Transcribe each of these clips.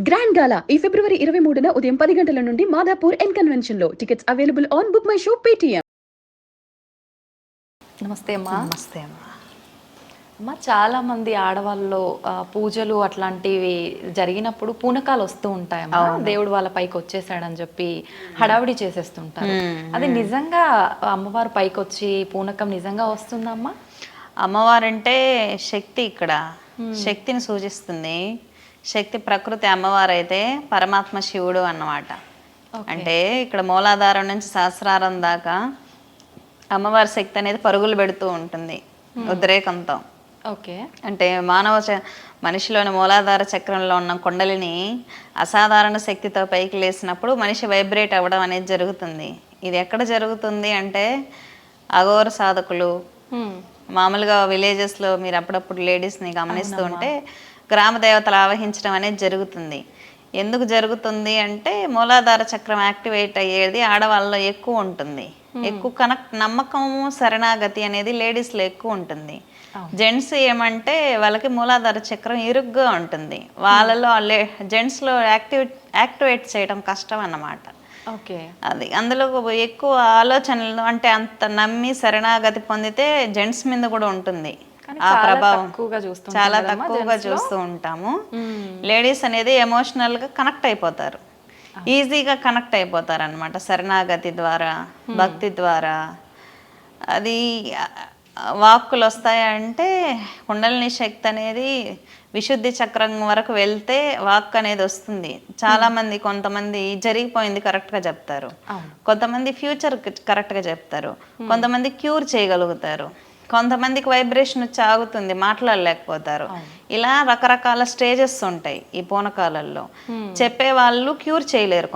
Grand గాలా ఈ ఫిబ్రవరి 23న ఉదయం 10 గంటల నుండి మాదాపూర్ ఎన్ కన్వెన్షన్ లో. Tickets available on book my show Paytm. నమస్తే అమ్మా. నమస్తే అమ్మ. అమ్మ, చాలా మంది ఆడవాళ్ళు పూజలు అట్లాంటివి జరిగినప్పుడు పూనకాలు వస్తూ ఉంటాయమ్మా. దేవుడు వాళ్ళ పైకి వచ్చేసాడని చెప్పి హడావిడి చేసేస్తుంటారు. అది నిజంగా అమ్మవారు పైకి వచ్చి పూనకం నిజంగా వస్తుందమ్మా? అమ్మవారంటే శక్తి, ఇక్కడ శక్తిని సూచిస్తుంది. శక్తి ప్రకృతి అమ్మవారు అయితే పరమాత్మ శివుడు అన్నమాట. అంటే ఇక్కడ మూలాధారం నుంచి సహస్రారం దాకా అమ్మవారి శక్తి అనేది పరుగులు పెడుతూ ఉంటుంది ఉద్రేకంతో. ఓకే. అంటే మనిషిలోని మూలాధార చక్రంలో ఉన్న కుండలిని అసాధారణ శక్తితో పైకి లేసినప్పుడు మనిషి వైబ్రేట్ అవ్వడం అనేది జరుగుతుంది. ఇది ఎక్కడ జరుగుతుంది అంటే అఘోర సాధకులు, మామూలుగా విలేజెస్లో మీరు అప్పుడప్పుడు లేడీస్ని గమనిస్తూ ఉంటే గ్రామ దేవతలు ఆవహించడం అనేది జరుగుతుంది. ఎందుకు జరుగుతుంది అంటే మూలాధార చక్రం యాక్టివేట్ అయ్యేది ఆడవాళ్ళలో ఎక్కువ ఉంటుంది. ఎక్కువ నమ్మకము, శరణాగతి అనేది లేడీస్లో ఎక్కువ ఉంటుంది. జెంట్స్ ఏమంటే వాళ్ళకి మూలాధార చక్రం ఇరుగ్గా ఉంటుంది. వాళ్ళలో జెంట్స్లో యాక్టివేట్ చేయడం కష్టం అన్నమాట. ఓకే. అది అందులో ఎక్కువ ఆలోచనలు, అంటే అంత నమ్మి శరణాగతి పొందితే జెంట్స్ మీద కూడా ఉంటుంది ఆ ప్రభావం. చాలా తక్కువగా చూస్తూ ఉంటాము. లేడీస్ అనేది ఎమోషనల్ గా కనెక్ట్ అయిపోతారు, ఈజీగా కనెక్ట్ అయిపోతారు అనమాట శరణాగతి ద్వారా, భక్తి ద్వారా. అది వాక్కులు వస్తాయంటే కుండలిని శక్తి అనేది విశుద్ధి చక్రం వరకు వెళ్తే వాక్ అనేది వస్తుంది. చాలా మంది, కొంతమంది జరిగిపోయింది కరెక్ట్గా చెప్తారు, కొంతమంది ఫ్యూచర్ కరెక్ట్గా చెప్తారు, కొంతమంది క్యూర్ చేయగలుగుతారు, కొంతమందికి వైబ్రేషన్ వచ్చి ఆగుతుంది, మాట్లాడలేకపోతారు. ఇలా రకరకాల స్టేజెస్ ఉంటాయి ఈ పూనకాలలో. చెప్పే వాళ్ళు క్యూర్ చేయలేరు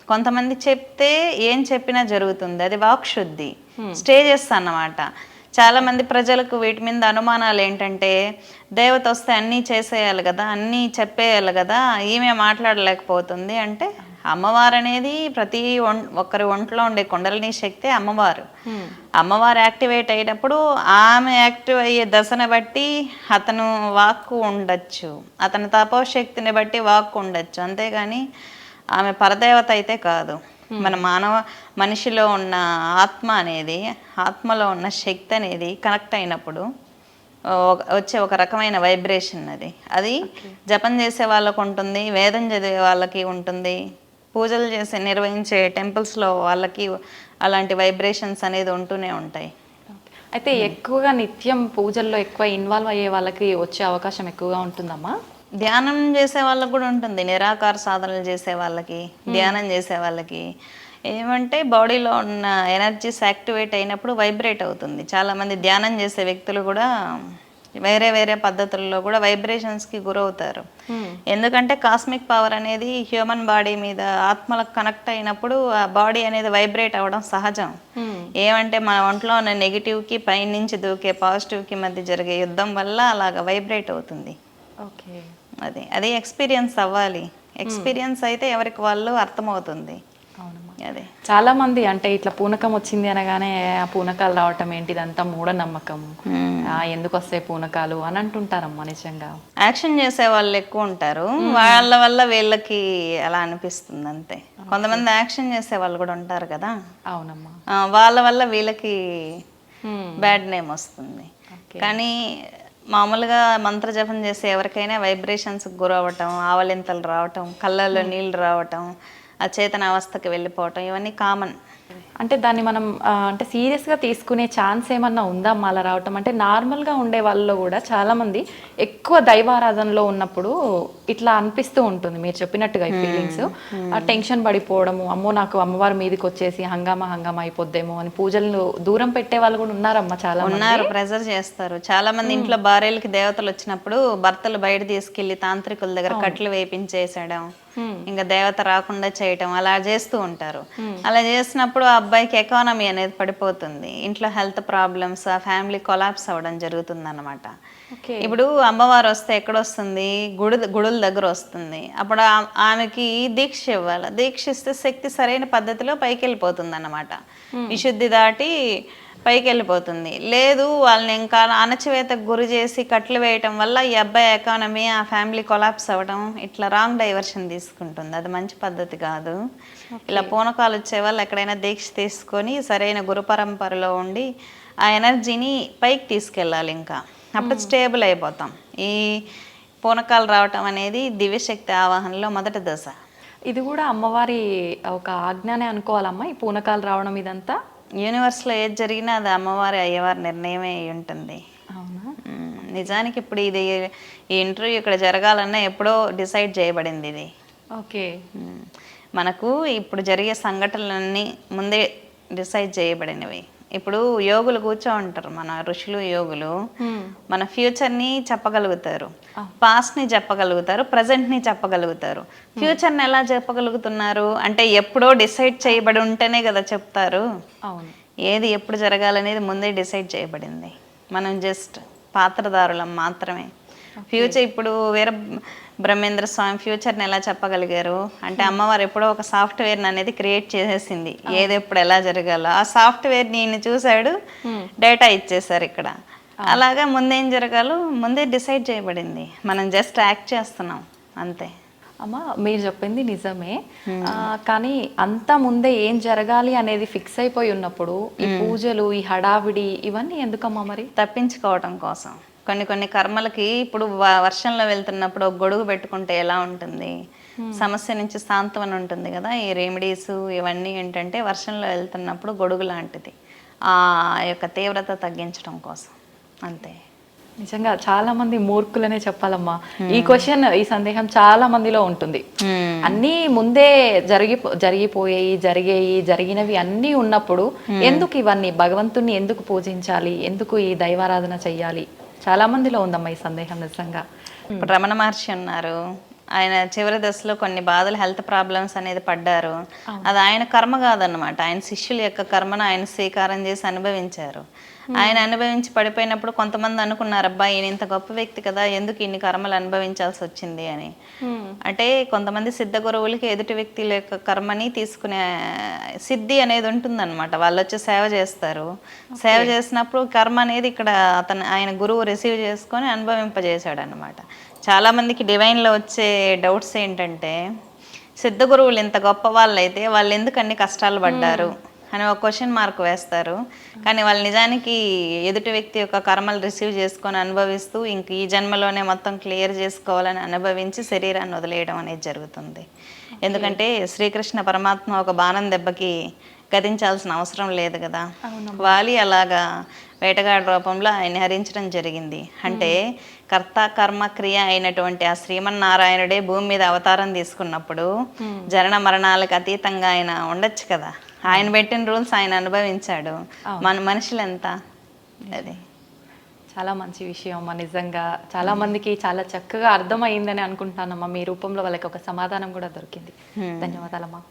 కొంతమంది చెప్తే ఏం చెప్పినా జరుగుతుంది. అది వాక్ శుద్ధి స్టేజెస్ అన్నమాట. చాలా మంది ప్రజలకు వీటి మీద అనుమానాలు ఏంటంటే, దేవత వస్తే అన్నీ చేసేయాలి కదా, అన్నీ చెప్పేయాలి కదా, ఈమె మాట్లాడలేకపోతుంది అంటే, అమ్మవారు అనేది ప్రతి ఒక్కరి ఒంట్లో ఉండే కుండలిని శక్తి అమ్మవారు. అమ్మవారు యాక్టివేట్ అయినప్పుడు ఆమె యాక్టివ్ అయ్యే దశను బట్టి అతను వాక్కు ఉండొచ్చు, అతని తపోశక్తిని బట్టి వాక్కు ఉండొచ్చు. అంతేగాని ఆమె పరదేవత అయితే కాదు. మన మనిషిలో ఉన్న ఆత్మ అనేది, ఆత్మలో ఉన్న శక్తి అనేది కనెక్ట్ అయినప్పుడు వచ్చే ఒక రకమైన వైబ్రేషన్ అది జపం చేసే వాళ్ళకు ఉంటుంది, వేదం చదివే వాళ్ళకి ఉంటుంది, పూజలు నిర్వహించే టెంపుల్స్లో వాళ్ళకి అలాంటి వైబ్రేషన్స్ అనేది ఉంటూనే ఉంటాయి. అయితే ఎక్కువగా నిత్యం పూజల్లో ఎక్కువ ఇన్వాల్వ్ అయ్యే వాళ్ళకి వచ్చే అవకాశం ఎక్కువగా ఉంటుందమ్మా? ధ్యానం చేసే వాళ్ళకి కూడా ఉంటుంది. నిరాకార సాధనలు చేసే వాళ్ళకి, ధ్యానం చేసే వాళ్ళకి ఏమంటే బాడీలో ఉన్న ఎనర్జీస్ యాక్టివేట్ అయినప్పుడు వైబ్రేట్ అవుతుంది. చాలామంది ధ్యానం చేసే వ్యక్తులు కూడా వేరే వేరే పద్ధతుల్లో కూడా వైబ్రేషన్స్కి గురవుతారు. ఎందుకంటే కాస్మిక్ పవర్ అనేది హ్యూమన్ బాడీ మీద ఆత్మలకు కనెక్ట్ అయినప్పుడు ఆ బాడీ అనేది వైబ్రేట్ అవ్వడం సహజం. ఏమంటే మన ఒంట్లో ఉన్న నెగిటివ్కి పైనుంచి దూకే పాజిటివ్కి మధ్య జరిగే యుద్ధం వల్ల అలాగ వైబ్రేట్ అవుతుంది. ఓకే. అది ఎక్స్పీరియన్స్ అవ్వాలి. ఎక్స్పీరియన్స్ అయితే ఎవరికి వాళ్ళు అర్థమవుతుంది. అదే చాలా మంది అంటే ఇట్లా పూనకం వచ్చింది అనగానే ఆ పూనకాలు రావటం ఏంటి, ఇదంతా మూఢనమ్మకం, ఎందుకు వస్తాయి పూనకాలు అని అంటుంటారమ్మా. నిజంగా యాక్షన్ చేసే వాళ్ళు ఎక్కువ ఉంటారు, వాళ్ళ వల్ల వీళ్ళకి అలా అనిపిస్తుంది అంతే. కొంతమంది యాక్షన్ చేసే వాళ్ళు కూడా ఉంటారు కదా. అవునమ్మా. వాళ్ళ వల్ల వీళ్ళకి బ్యాడ్ నేమ్ వస్తుంది. కానీ మామూలుగా మంత్ర జపం చేసే ఎవరికైనా వైబ్రేషన్స్కి గురవటం, ఆవలింతలు రావటం, కళ్ళల్లో నీళ్ళు రావటం, అచేతన అవస్థకి వెళ్ళిపోవటం, ఇవన్నీ కామన్. అంటే దాన్ని మనం అంటే సీరియస్గా తీసుకునే ఛాన్స్ ఏమన్నా ఉందా అలా రావటం? అంటే నార్మల్గా ఉండే వాళ్ళలో కూడా చాలామంది ఎక్కువ దైవారాధనలో ఉన్నప్పుడు ఇట్లా అనిపిస్తూ ఉంటుంది మీరు చెప్పినట్టుగా. ఈ ఫీలింగ్స్, ఆ టెన్షన్ పడిపోవడము, అమ్మో నాకు అమ్మవారి మీదకి వచ్చేసి హంగామా అయిపోద్దేమో అని పూజలను దూరం పెట్టే వాళ్ళు కూడా ఉన్నారమ్మా. చాలా ఉన్నారు, ప్రెజర్ చేస్తారు. చాలా మంది ఇంట్లో భార్యలకి దేవతలు వచ్చినప్పుడు భర్తలు బయట తీసుకెళ్లి తాంత్రికుల దగ్గర కట్లు వేయించేసేయడం, ఇంకా దేవత రాకుండా చేయటం, అలా చేస్తూ ఉంటారు. అలా చేసినప్పుడు ఆ అబ్బాయికి ఎకానమీ అనేది పడిపోతుంది, ఇంట్లో హెల్త్ ప్రాబ్లమ్స్, ఆ ఫ్యామిలీ కొలాప్స్ అవ్వడం జరుగుతుంది అన్నమాట. ఇప్పుడు అమ్మవారు వస్తే ఎక్కడొస్తుంది? గుడుల దగ్గర వస్తుంది. అప్పుడు ఆమెకి దీక్ష ఇవ్వాలి. దీక్ష ఇస్తే శక్తి సరైన పద్ధతిలో పైకి వెళ్ళిపోతుంది అన్నమాట. విశుద్ధి దాటి పైకి వెళ్ళిపోతుంది. లేదు వాళ్ళని ఇంకా అణచివేతకు గురి చేసి కట్లు వేయటం వల్ల ఈ అబ్బాయి ఎకానమీ ఆ ఫ్యామిలీ కొలాప్స్ అవ్వడం, ఇట్లా రాంగ్ డైవర్షన్ తీసుకుంటుంది. అది మంచి పద్ధతి కాదు. ఇలా పూనకాలు వచ్చే వాళ్ళు ఎక్కడైనా దీక్ష తీసుకొని సరైన గురు పరంపరలో ఉండి ఆ ఎనర్జీని పైకి తీసుకెళ్ళాలి. ఇంకా అప్పుడు స్టేబుల్ అయిపోతాం. ఈ పూనకాలు రావటం అనేది దివ్యశక్తి ఆవాహనలో మొదటి దశ. ఇది కూడా అమ్మవారి ఒక ఆజ్ఞానే అనుకోవాలమ్మా, ఈ పూనకాలు రావడం ఇదంతా? యూనివర్స్లో ఏది జరిగినా అది అమ్మవారి అయ్యవారి నిర్ణయమే అయి ఉంటుంది. అవునా? నిజానికి ఇప్పుడు ఇది ఈ ఇంటర్వ్యూ ఇక్కడ జరగాలన్నా ఎప్పుడో డిసైడ్ చేయబడింది ఇది. ఓకే. మనకు ఇప్పుడు జరిగే సంఘటనలన్నీ ముందే డిసైడ్ చేయబడినవి. ఇప్పుడు యోగులు కూర్చో ఉంటారు, మన ఋషులు యోగులు మన ఫ్యూచర్ని చెప్పగలుగుతారు, పాస్ట్ని చెప్పగలుగుతారు, ప్రజెంట్ని చెప్పగలుగుతారు. ఫ్యూచర్ని ఎలా చెప్పగలుగుతున్నారు అంటే ఎప్పుడో డిసైడ్ చేయబడి ఉంటేనే కదా చెప్తారు. అవును. ఏది ఎప్పుడు జరగాలనేది ముందే డిసైడ్ చేయబడింది. మనం జస్ట్ పాత్రదారులం మాత్రమే. ఫ్యూచర్ ఇప్పుడు వీర బ్రహ్మేంద్ర స్వామి ఫ్యూచర్ని ఎలా చెప్పగలిగారు అంటే అమ్మవారు ఎప్పుడో ఒక సాఫ్ట్వేర్ని అనేది క్రియేట్ చేసేసింది, ఏది ఎప్పుడు ఎలా జరగాలో. ఆ సాఫ్ట్వేర్ నేను చూశాడు, డేటా ఇచ్చేసారు ఇక్కడ. అలాగా ముందేం జరగాలో ముందే డిసైడ్ చేయబడింది, మనం జస్ట్ యాక్ట్ చేస్తున్నాం అంతే. అమ్మ మీరు చెప్పింది నిజమే, కానీ అంతా ముందే ఏం జరగాలి అనేది ఫిక్స్ అయిపోయి ఉన్నప్పుడు ఈ పూజలు, ఈ హడావిడి ఇవన్నీ ఎందుకమ్మా మరి? తప్పించుకోవటం కోసం. కొన్ని కర్మలకి ఇప్పుడు వర్షంలో వెళ్తున్నప్పుడు ఒక గొడుగు పెట్టుకుంటే ఎలా ఉంటుంది, సమస్య నుంచి సాంత్వన ఉంటుంది కదా. ఈ రెమెడీస్ ఇవన్నీ ఏంటంటే వర్షంలో వెళ్తున్నప్పుడు గొడుగు లాంటిది, ఆ యొక్క తీవ్రత తగ్గించడం కోసం అంతే. నిజంగా చాలా మంది మూర్ఖులనే చెప్పాలమ్మా. ఈ క్వశ్చన్, ఈ సందేహం చాలా మందిలో ఉంటుంది. అన్నీ ముందే జరిగినవి అన్నీ ఉన్నప్పుడు ఎందుకు ఇవన్నీ, భగవంతుణ్ణి ఎందుకు పూజించాలి, ఎందుకు ఈ దైవారాధన చెయ్యాలి, చాలా మందిలో ఉందమ్మా ఈ సందేహం నిజంగా. ఇప్పుడు రమణ మహర్షి ఉన్నారు, ఆయన చివరి దశలో కొన్ని బాధలు, హెల్త్ ప్రాబ్లమ్స్ అనేది పడ్డారు. అది ఆయన కర్మ కాదన్నమాట, ఆయన శిష్యుల యొక్క కర్మను ఆయన స్వీకారం చేసి అనుభవించారు. ఆయన అనుభవించి పడిపోయినప్పుడు కొంతమంది అనుకున్నారు, అబ్బా ఈయన ఇంత గొప్ప వ్యక్తి కదా, ఎందుకు ఇన్ని కర్మలు అనుభవించాల్సి వచ్చింది అని. అంటే కొంతమంది సిద్ధ గురువులకి ఎదుటి వ్యక్తుల యొక్క కర్మని తీసుకునే సిద్ధి అనేది ఉంటుందన్నమాట. వాళ్ళు వచ్చి సేవ చేస్తారు, సేవ చేసినప్పుడు కర్మ అనేది ఇక్కడ ఆయన గురువు రిసీవ్ చేసుకొని అనుభవింపజేశాడు అనమాట. చాలామందికి డివైన్లో వచ్చే డౌట్స్ ఏంటంటే, సిద్ధ గురువులు ఇంత గొప్ప వాళ్ళు అయితే వాళ్ళు ఎందుకు అన్ని కష్టాలు పడ్డారు అని ఒక క్వశ్చన్ మార్క్ వేస్తారు. కానీ వాళ్ళు నిజానికి ఎదుటి వ్యక్తి యొక్క కర్మలు రిసీవ్ చేసుకొని అనుభవిస్తూ ఇంక ఈ జన్మలోనే మొత్తం క్లియర్ చేసుకోవాలని అనుభవించి శరీరాన్ని వదిలేయడం అనేది జరుగుతుంది. ఎందుకంటే శ్రీకృష్ణ పరమాత్మ ఒక బాణం దెబ్బకి గతించాల్సిన అవసరం లేదు కదా. వాలి అలాగా వేటగాడి రూపంలో ఆయన హరించడం జరిగింది. అంటే కర్త కర్మ క్రియ అయినటువంటి ఆ శ్రీమన్నారాయణుడే భూమి మీద అవతారం తీసుకున్నప్పుడు జనన మరణాలకు అతీతంగా ఆయన ఉండొచ్చు కదా. ఆయన పెట్టిన రూల్స్ ఆయన అనుభవించాడు, మన మనుషులు ఎంత. అది చాలా మంచి విషయం అమ్మా. నిజంగా చాలా మందికి చాలా చక్కగా అర్థమైందని అనుకుంటానమ్మా. మీ రూపంలో వాళ్ళకి ఒక సమాధానం కూడా దొరికింది. ధన్యవాదాలమ్మా.